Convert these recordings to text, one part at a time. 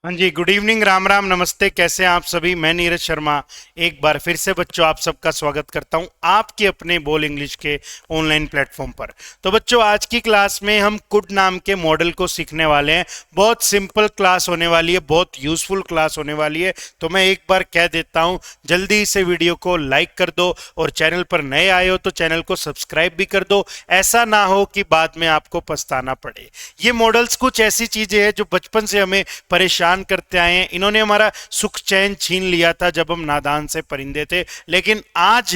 हाँ जी, good evening, Ram Ram, नमस्ते। कैसे हैं आप सभी? मैं नीरज शर्मा एक बार फिर से बच्चों आप सबका स्वागत करता हूं आपके अपने बोल इंग्लिश के ऑनलाइन प्लेटफॉर्म पर। तो बच्चों, आज की क्लास में हम कुड नाम के मॉडल को सीखने वाले हैं। बहुत सिंपल क्लास होने वाली है, बहुत यूजफुल क्लास होने वाली है। तो मैं एक बार कह देता हूं, जल्दी से वीडियो को लाइक कर दो और चैनल पर नए आए हो तो चैनल को सब्सक्राइब भी कर दो। ऐसा ना हो कि बाद में आपको पछताना पड़े। ये मॉडल्स कुछ ऐसी चीजें हैं जो बचपन से हमें परेशान करते आए हैं। इन्होंने हमारा सुख चैन छीन लिया था जब हम नादान से परिंदे थे, लेकिन आज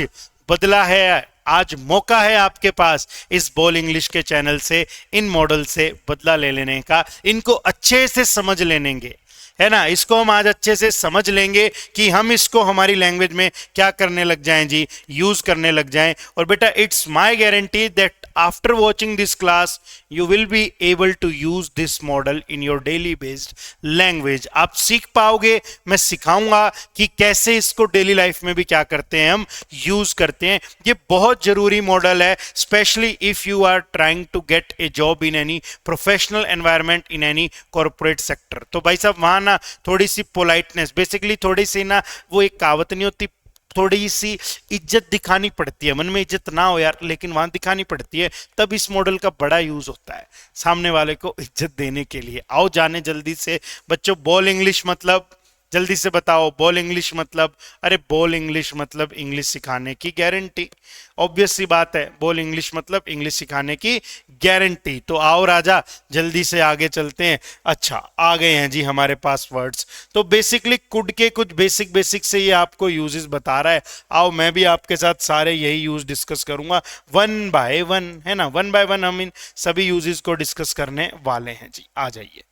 बदला है। आज मौका है आपके पास इस बोल इंग्लिश के चैनल से इन मॉडल से बदला ले लेने का, इनको अच्छे से समझ लेंगे, है ना। इसको हम आज अच्छे से समझ लेंगे कि हम इसको हमारी लैंग्वेज में क्या करने लग जाएं जी, यूज करने लग जाएं। और बेटा, it's my guarantee that after watching this class you will be able to use this model in your daily based language। आप सीख पाओगे, मैं सिखाऊंगा कि कैसे इसको डेली लाइफ में भी क्या करते हैं, हम यूज करते हैं। ये बहुत जरूरी मॉडल है, specially if you are trying to get a job in any professional environment in any corporate sector. तो भाई साहब, वहां ना थोड़ी सी पोलाइटनेस, बेसिकली थोड़ी सी ना, वो एक कहावत नहीं होती, थोड़ी सी इज्जत दिखानी पड़ती है। मन में इज्जत ना हो यार, लेकिन वहां दिखानी पड़ती है। तब इस मॉडल का बड़ा यूज होता है सामने वाले को इज्जत देने के लिए। आओ जाने जल्दी से बच्चों, बोल इंग्लिश मतलब, जल्दी से बताओ बोल इंग्लिश मतलब। अरे बोल इंग्लिश मतलब इंग्लिश सिखाने की गारंटी। ऑब्वियस सी बात है, बोल इंग्लिश मतलब इंग्लिश सिखाने की गारंटी। तो आओ राजा, जल्दी से आगे चलते हैं। अच्छा, आ गए हैं जी हमारे पास वर्ड्स। तो बेसिकली कुड के कुछ बेसिक बेसिक से ये आपको यूजेस बता रहा है। आओ मैं भी आपके साथ सारे यही यूज डिस्कस करूंगा वन बाय वन, है ना। वन बाय वन हम इन सभी यूजेस को डिस्कस करने वाले हैं जी। आ जाइए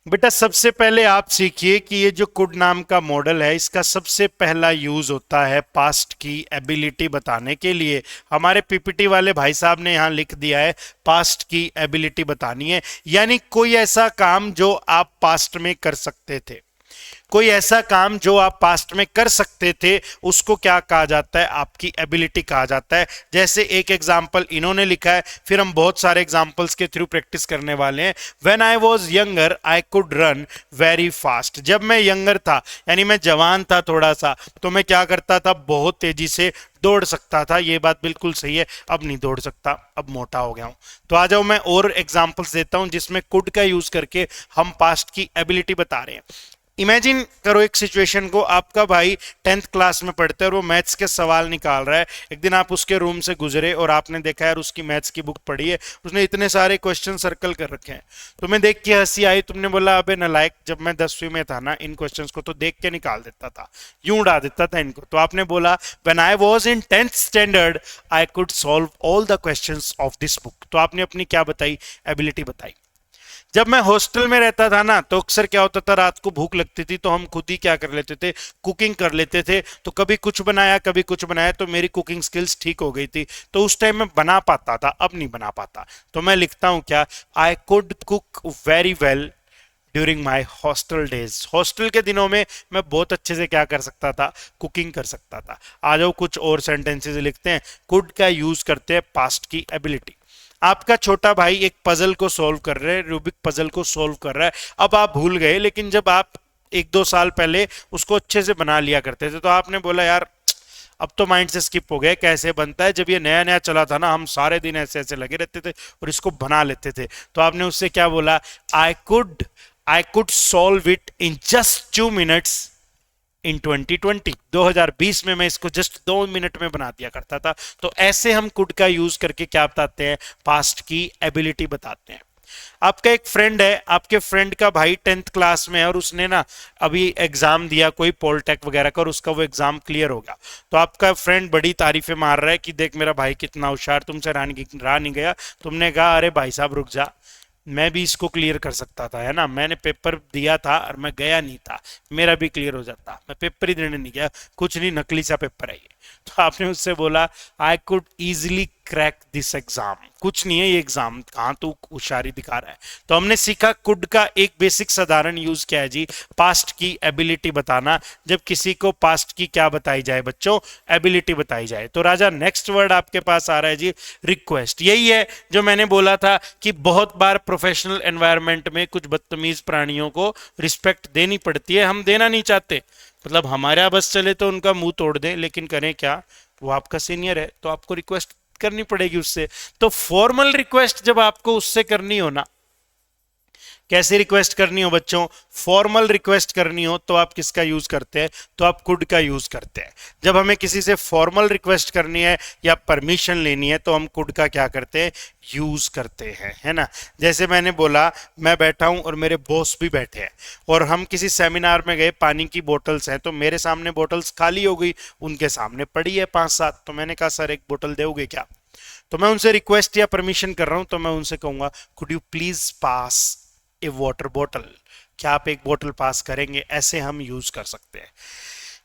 बेटा, सबसे पहले आप सीखिए कि ये जो कुड नाम का मॉडल है, इसका सबसे पहला यूज होता है पास्ट की एबिलिटी बताने के लिए। हमारे पीपीटी वाले भाई साहब ने यहां लिख दिया है पास्ट की एबिलिटी बतानी है, यानी कोई ऐसा काम जो आप पास्ट में कर सकते थे। कोई ऐसा काम जो आप पास्ट में कर सकते थे, उसको क्या कहा जाता है? आपकी एबिलिटी कहा जाता है। जैसे एक एग्जाम्पल इन्होंने लिखा है, फिर हम बहुत सारे एग्जाम्पल्स के थ्रू प्रैक्टिस करने वाले हैं। When I was younger I could run very fast. जब मैं यंगर था, यानी मैं जवान था थोड़ा सा, तो मैं क्या करता था? बहुत तेजी से दौड़ सकता था। ये बात बिल्कुल सही है। अब नहीं दौड़ सकता, अब मोटा हो गया हूं। तो आ जाओ, मैं और एग्जाम्पल्स देता हूं जिसमें कुड का यूज करके हम पास्ट की एबिलिटी बता रहे हैं। इमेजिन करो एक सिचुएशन को, आपका भाई 10th क्लास में पढ़ते है और वो मैथ्स के सवाल निकाल रहा है। एक दिन आप उसके रूम से गुजरे और आपने देखा यार उसकी मैथ्स की बुक पढ़ी है, उसने इतने सारे क्वेश्चन सर्कल कर रखे हैं। तुम्हें देख के हंसी आई, तुमने बोला अबे नालायक, जब मैं 10वीं में था ना, इन क्वेश्चंस को तो देख के निकाल देता था, यूं उड़ा देता था इनको। तो आपने बोला when I was in 10th standard I could solve all the questions of this book. तो आपने अपनी क्या बताई? एबिलिटी बताई। जब मैं हॉस्टल में रहता था ना, तो अक्सर क्या होता था, रात को भूख लगती थी तो हम खुद ही क्या कर लेते थे? कुकिंग कर लेते थे। तो कभी कुछ बनाया कभी कुछ बनाया, तो मेरी कुकिंग स्किल्स ठीक हो गई थी। तो उस टाइम मैं बना पाता था, अब नहीं बना पाता। तो मैं लिखता हूं क्या? I could cook very well during my hostel days. Hostel के दिनों में मैं बहुत अच्छे से क्या कर सकता था? कुकिंग कर सकता था। आ जाओ कुछ और सेंटेंसेस लिखते हैं, कुड का यूज करते हैं पास्ट की एबिलिटी। आपका छोटा भाई एक पजल को सॉल्व कर रहे हैं, रूबिक पजल को सॉल्व कर रहा है। अब आप भूल गए, लेकिन जब आप 1-2 साल पहले उसको अच्छे से बना लिया करते थे, तो आपने बोला यार अब तो माइंड से स्किप हो गया, कैसे बनता है? जब ये नया नया चला था ना, हम सारे दिन ऐसे ऐसे लगे रहते थे और इसको बना लेते थे। तो आपने उससे क्या बोला? I could solve it in just 2 minutes in 2020। 2020 में मैं इसको जस्ट 2 मिनट में बना दिया करता था। तो ऐसे हम कुड का यूज करके क्या बताते हैं? पास्ट की एबिलिटी बताते हैं। आपका एक फ्रेंड है, आपके फ्रेंड का भाई 10th क्लास में है और उसने ना अभी एग्जाम दिया कोई पॉलिटेक वगैरह का, और उसका वो एग्जाम क्लियर हो गया। तो आपका फ्रेंड बड़ी तारीफें मार रहा है कि देख मेरा भाई कितना होशियार, तुमसे रहा नहीं गया। तुमने कहा अरे भाई साहब रुक जा, मैं भी इसको क्लियर कर सकता था, है ना। मैंने पेपर दिया था और मैं गया नहीं था, मेरा भी क्लियर हो जाता। मैं पेपर ही देने नहीं गया, कुछ नहीं, नकली सा पेपर है ये। तो आपने उससे बोला I could easily crack this exam. कुछ नहीं है ये एग्जाम, कहाँ तू होशियारी दिखा रहा है। तो हमने सीखा कुड का एक बेसिक साधारण यूज क्या है जी, पास्ट की एबिलिटी बताना। जब किसी को पास्ट की क्या बताई जाए बच्चों, एबिलिटी बताई जाए। तो राजा नेक्स्ट वर्ड आपके पास आ रहा है जी, रिक्वेस्ट। यही है जो मैंने बोला था कि बहुत बार प्रोफेशनल एनवायरनमेंट में कुछ बदतमीज प्राणियों को रिस्पेक्ट देनी पड़ती है, हम देना नहीं चाहते, मतलब हमारा बस चले तो उनका मुंह तोड़ दें, लेकिन करें क्या, वो आपका सीनियर है तो आपको रिक्वेस्ट करनी पड़ेगी उससे। तो फॉर्मल रिक्वेस्ट जब आपको उससे करनी हो ना, कैसे रिक्वेस्ट करनी हो बच्चों, फॉर्मल रिक्वेस्ट करनी हो तो आप किसका यूज करते हैं, तो आप कुड का यूज करते हैं। जब हमें किसी से फॉर्मल रिक्वेस्ट करनी है या परमिशन लेनी है तो हम कुड का क्या करते हैं, यूज करते हैं, है ना। जैसे मैंने बोला मैं बैठा हूं और मेरे बॉस भी बैठे हैं और हम किसी सेमिनार में गए, पानी की बोतल्स हैं, तो मेरे सामने बोतल्स खाली हो गई, उनके सामने पड़ी है 5-7, तो मैंने कहा सर एक बोतल दोगे क्या। तो मैं उनसे रिक्वेस्ट या परमिशन कर रहा हूं, तो मैं उनसे कहूंगा could you please pass A water bottle, क्या आप एक बोतल पास करेंगे। ऐसे हम यूज कर सकते हैं।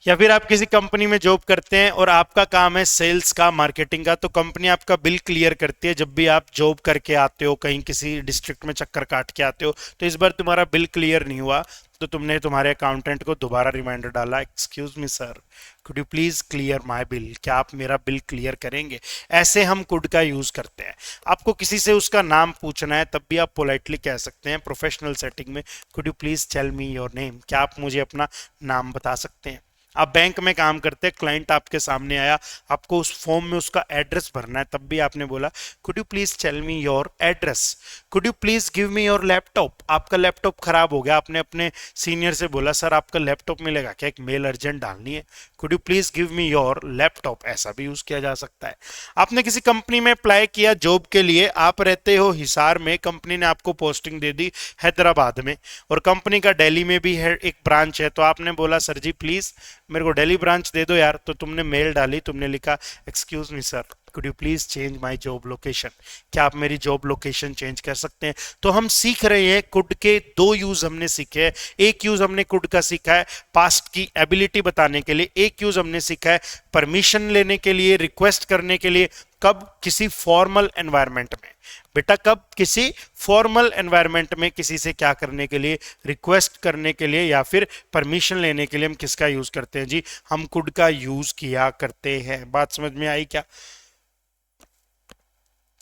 या फिर आप किसी कंपनी में जॉब करते हैं और आपका काम है सेल्स का, मार्केटिंग का, तो कंपनी आपका बिल क्लियर करती है। जब भी आप जॉब करके आते हो, कहीं किसी डिस्ट्रिक्ट में चक्कर काट के आते हो, तो इस बार तुम्हारा बिल क्लियर नहीं हुआ, तो तुमने तुम्हारे अकाउंटेंट को दोबारा रिमाइंडर डाला, excuse me sir could you please clear my bill, क्या आप मेरा बिल क्लियर करेंगे। ऐसे हम कुड का यूज करते हैं। आपको किसी से उसका नाम पूछना है तब भी आप पोलाइटली कह सकते हैं प्रोफेशनल सेटिंग में, could you please tell me your name, क्या आप मुझे अपना नाम बता सकते हैं। आप बैंक में काम करते हैं, क्लाइंट आपके सामने आया, आपको उस फॉर्म में उसका एड्रेस भरना है, तब भी आपने बोला could you please tell me your address, could you please give me your laptop. आपका लैपटॉप खराब हो गया, आपने अपने सीनियर से बोला सर आपका लैपटॉप मिलेगा क्या, एक मेल अर्जेंट डालनी है, could you please give me your laptop, ऐसा भी यूज किया जा सकता है। आपने किसी कंपनी में अप्लाई किया जॉब के लिए, आप रहते हो हिसार में, कंपनी ने आपको पोस्टिंग दे दी हैदराबाद में और कंपनी का दिल्ली में भी है एक ब्रांच है, तो आपने बोला सर जी प्लीज मेरे को दिल्ली ब्रांच दे दो यार। तो तुमने मेल डाली, तुमने लिखा excuse me sir could you please change my job location, क्या आप मेरी जॉब लोकेशन चेंज कर सकते हैं। तो हम सीख रहे हैं कुड के दो यूज हमने सीखे हैं। एक यूज हमने कुड का सीखा है पास्ट की एबिलिटी बताने के लिए, एक यूज हमने सीखा है परमिशन लेने के लिए, रिक्वेस्ट करने के लिए। कब, किसी फॉर्मल एनवायरनमेंट में बेटा, कब किसी फॉर्मल एनवायरनमेंट में किसी से क्या करने के लिए, रिक्वेस्ट करने के लिए या फिर परमिशन लेने के लिए हम किसका यूज करते हैं जी, हम कुड का यूज किया करते हैं। बात समझ में आई क्या,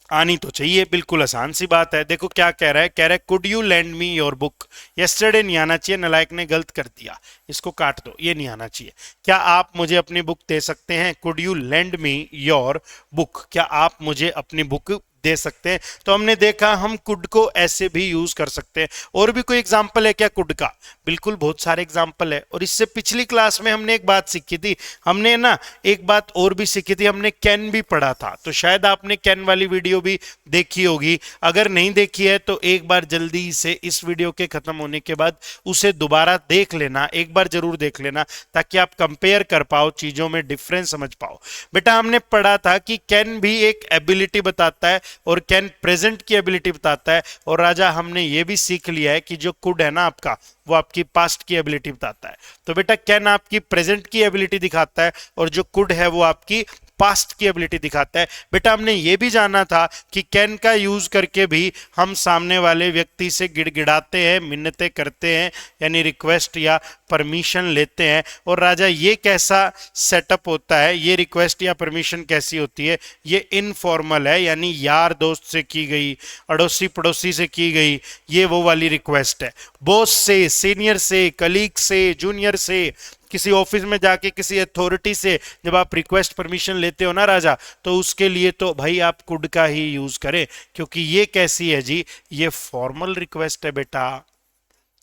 आनी तो चाहिए, बिल्कुल आसान सी बात है। देखो क्या कह रहा है, कह रहा है could you land me your book, yesterday नहीं आना चाहिए, नलायक ने गलत कर दिया, इसको काट दो, ये नहीं आना चाहिए। क्या आप मुझे अपनी बुक दे सकते हैं, could you land me your book, क्या आप मुझे अपनी बुक दे सकते हैं। तो हमने देखा हम कुड को ऐसे भी यूज कर सकते हैं। और भी कोई एग्जांपल है क्या कुड का, बिल्कुल बहुत सारे एग्जांपल है। और इससे पिछली क्लास में हमने एक बात सीखी थी, हमने ना एक बात और भी सीखी थी, हमने कैन भी पढ़ा था, तो शायद आपने कैन वाली वीडियो भी देखी होगी। अगर नहीं देखी है तो एक बार जल्दी से इस वीडियो के खत्म होने के बाद उसे दोबारा देख लेना, एक बार जरूर देख लेना, ताकि आप कंपेयर कर पाओ, चीजों में डिफरेंस समझ पाओ। बेटा हमने पढ़ा था कि कैन भी एक एबिलिटी बताता है और कैन प्रेजेंट की एबिलिटी बताता है। और राजा हमने ये भी सीख लिया है कि जो कुड है ना आपका, वो आपकी पास्ट की एबिलिटी बताता है। तो बेटा कैन आपकी प्रेजेंट की एबिलिटी दिखाता है और जो कुड है वो आपकी पास्ट की एबिलिटी दिखाता है। बेटा हमने ये भी जाना था कि कैन का यूज करके भी हम सामने वाले व्यक्ति से गिड़गिड़ाते हैं, मिन्नतें करते हैं, यानी रिक्वेस्ट या परमिशन लेते हैं। और राजा ये कैसा सेटअप होता है, ये रिक्वेस्ट या परमिशन कैसी होती है, ये इनफॉर्मल है, यानी यार दोस्त से की गई, अड़ोसी पड़ोसी से की गई, ये वो वाली रिक्वेस्ट है। बॉस से, सीनियर से, कलीग से, जूनियर से, किसी ऑफिस में जाके किसी अथॉरिटी से जब आप रिक्वेस्ट परमिशन लेते हो ना राजा, तो उसके लिए तो भाई आप कुड का ही यूज करें, क्योंकि ये कैसी है जी, ये फॉर्मल रिक्वेस्ट है बेटा।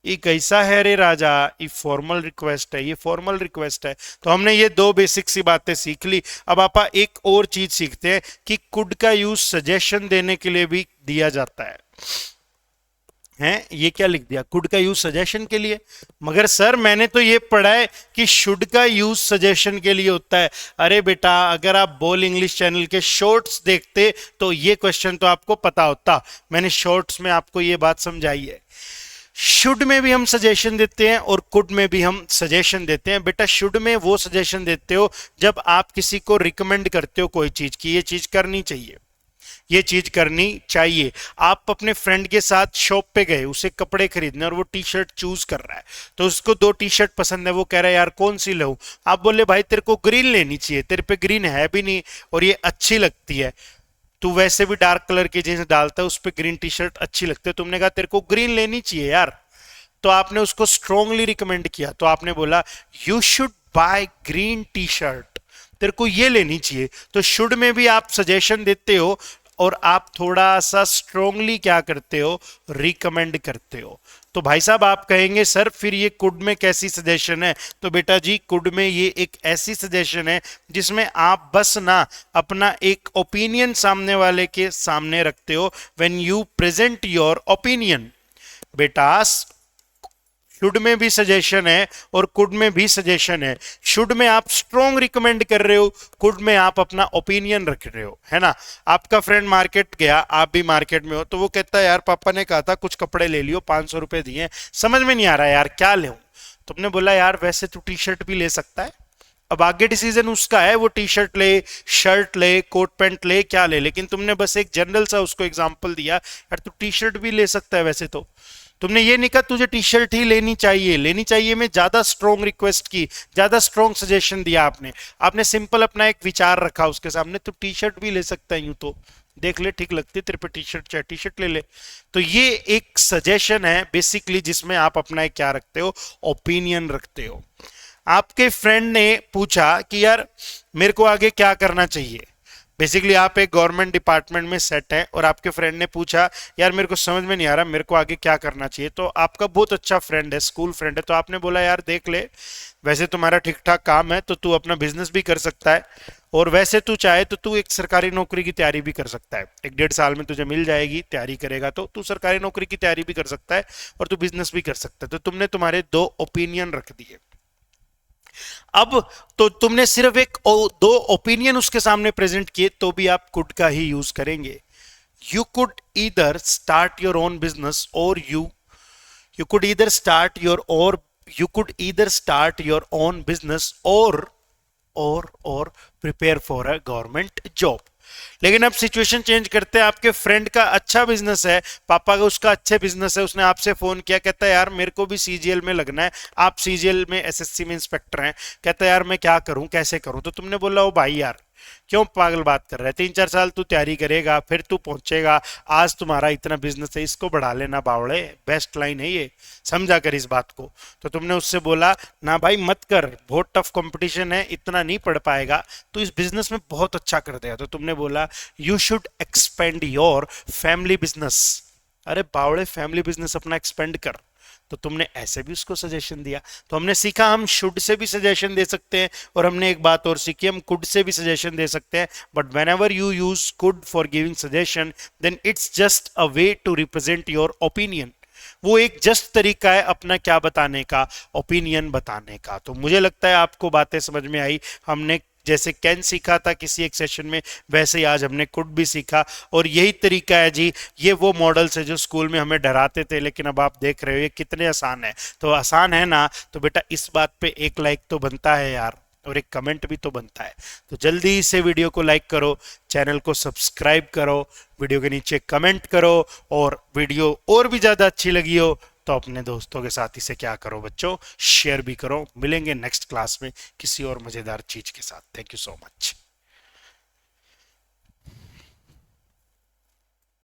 ये कैसा है रे राजा, ये फॉर्मल रिक्वेस्ट है, ये फॉर्मल रिक्वेस्ट है। तो हमने ये दो बेसिक सी बातें सीख ली। अब आपा एक और चीज सीखते हैं कि कुड का यूज सजेशन देने के लिए भी दिया जाता है। हैं, ये क्या लिख दिया, कुड का यूज सजेशन के लिए। मगर सर मैंने तो ये पढ़ा है कि शुड का यूज सजेशन के लिए होता है। अरे बेटा अगर आप बोल इंग्लिश चैनल के शॉर्ट्स देखते तो ये क्वेश्चन तो आपको पता होता, मैंने शॉर्ट्स में आपको ये बात समझाई है। शुड में भी हम सजेशन देते हैं और कुड में भी हम सजेशन देते हैं। बेटा शुड में वो सजेशन देते हो जब आप किसी को रिकमेंड करते हो कोई चीज की, ये चीज करनी चाहिए, ये चीज करनी चाहिए। आप अपने फ्रेंड के साथ शॉप पे गए उसे कपड़े खरीदने और वो टी शर्ट चूज कर रहा है, तो उसको दो टी शर्ट पसंद है, वो कह रहा है यार कौन सी लूं, आप बोले भाई तेरे को ग्रीन लेनी चाहिए, तेरे पे ग्रीन है भी नहीं और ये अच्छी लगती है, तू वैसे भी डार्क कलर की जींस डालता है, उस पे ग्रीन टी शर्ट अच्छी लगती है, तुमने कहा तेरे को ग्रीन लेनी चाहिए यार, तो आपने उसको स्ट्रांगली रिकमेंड किया, तो आपने बोला you should by green tea shirt, तेरे को ये लेनी चाहिए। तो शुड में भी आप सजेशन देते हो और आप थोड़ा सा स्ट्रांगली क्या करते हो, रिकमेंड करते हो। तो भाई साहब आप कहेंगे सर फिर ये कुड में कैसी सजेशन है, तो बेटा जी कुड में ये एक ऐसी सजेशन है जिसमें आप बस ना अपना एक ओपिनियन सामने वाले के सामने रखते हो, when you present your opinion. बेटा शुड में भी सजेशन है और कुड में भी सजेशन है। शुड में आप स्ट्रॉन्ग रिकमेंड कर रहे हो, कुड में आप अपना ओपिनियन रख रहे हो, है ना। आपका फ्रेंड मार्केट गया, आप भी मार्केट में हो, तो वो कहता है यार पापा ने कहा था कुछ कपड़े ले लियो, 500 रुपए दिए, समझ में नहीं आ रहा यार क्या ले। तुमने बोला यार वैसे तो टी शर्ट भी ले सकता है, अब आगे डिसीजन उसका है, वो टी शर्ट ले, शर्ट ले, कोट पैंट ले, क्या ले, लेकिन तुमने बस एक जनरल सा उसको एग्जांपल दिया यार तू टी शर्ट भी ले सकता है वैसे तो। तुमने ये नहीं कहा तुझे टी शर्ट ही लेनी चाहिए में ज्यादा स्ट्रॉन्ग रिक्वेस्ट की, ज्यादा स्ट्रॉन्ग सजेशन दिया आपने। आपने सिंपल अपना एक विचार रखा उसके सामने, तो टी शर्ट भी ले सकता है, यूं तो देख ले ठीक लगती है तेरे पे टी शर्ट, चाहे टी शर्ट ले ले। तो ये एक सजेशन है बेसिकली जिसमें आप अपना एक क्या रखते हो, ओपिनियन रखते हो। आपके फ्रेंड ने पूछा कि यार मेरे को आगे क्या करना चाहिए, बेसिकली आप एक गवर्नमेंट डिपार्टमेंट में सेट हैं और आपके फ्रेंड ने पूछा यार मेरे को समझ में नहीं आ रहा मेरे को आगे क्या करना चाहिए। तो आपका बहुत अच्छा फ्रेंड है, स्कूल फ्रेंड है, तो आपने बोला यार देख ले वैसे तुम्हारा ठीक ठाक काम है तो तू अपना बिजनेस भी कर सकता है, और वैसे तू चाहे तो तू एक सरकारी नौकरी की तैयारी भी कर सकता है, 1-1.5 साल में तुझे मिल जाएगी, तैयारी करेगा तो तू सरकारी नौकरी की तैयारी भी कर सकता है और तू बिजनेस भी कर सकता है। तो तुमने तुम्हारे दो ओपिनियन रख दिए। अब तो तुमने सिर्फ दो ओपिनियन उसके सामने प्रेजेंट किए, तो भी आप कुड का ही यूज करेंगे। You could either start your own business और you could either start your और you could either start your own business और prepare for a government job. लेकिन अब सिचुएशन चेंज करते हैं, आपके फ्रेंड का अच्छा बिजनेस है, पापा का उसका अच्छे बिजनेस है, उसने आपसे फोन किया, कहता है यार मेरे को भी सीजीएल में लगना है, आप सीजीएल में एसएससी में इंस्पेक्टर हैं, कहता है यार मैं क्या करूं कैसे करूं। तो तुमने बोला ओ भाई यार क्यों पागल बात कर रहा है, 3-4 साल तू तैयारी करेगा फिर तू पहुंचेगा, आज तुम्हारा इतना बिजनेस है इसको बढ़ा लेना बावड़े, बेस्ट लाइन है ये, समझा कर इस बात को। तो तुमने उससे बोला ना भाई मत कर, बहुत टफ कंपटीशन है, इतना नहीं पढ़ पाएगा, तो इस बिजनेस में बहुत अच्छा कर देगा। तो तुमने बोला you should expand your family business, अरे बावड़े फैमिली बिजनेस अपना एक्सपेंड कर। तो तुमने ऐसे भी उसको सजेशन दिया। तो हमने सीखा हम शुड से भी सजेशन दे सकते हैं, और हमने एक बात और सीखी हम कुड से भी सजेशन दे सकते हैं। But whenever you use could for giving suggestion then it's just a way to represent your opinion. वो एक जस्ट तरीका है अपना क्या बताने का, ओपिनियन बताने का। तो मुझे लगता है आपको बातें समझ में आई। हमने जैसे कैन सीखा था किसी एक सेशन में, वैसे ही आज हमने कुड भी सीखा, और यही तरीका है जी, ये वो मॉडल्स है जो स्कूल में हमें डराते थे, लेकिन अब आप देख रहे हो ये कितने आसान है। तो आसान है ना, तो बेटा इस बात पे एक लाइक तो बनता है यार, और एक कमेंट भी तो बनता है। तो जल्दी से वीडियो को लाइक करो, चैनल को सब्सक्राइब करो, वीडियो के नीचे कमेंट करो, और वीडियो और भी ज़्यादा अच्छी लगी हो तो अपने दोस्तों के साथ इसे क्या करो बच्चों, शेयर भी करो। मिलेंगे नेक्स्ट क्लास में किसी और मज़ेदार चीज़ के साथ। Thank you so much.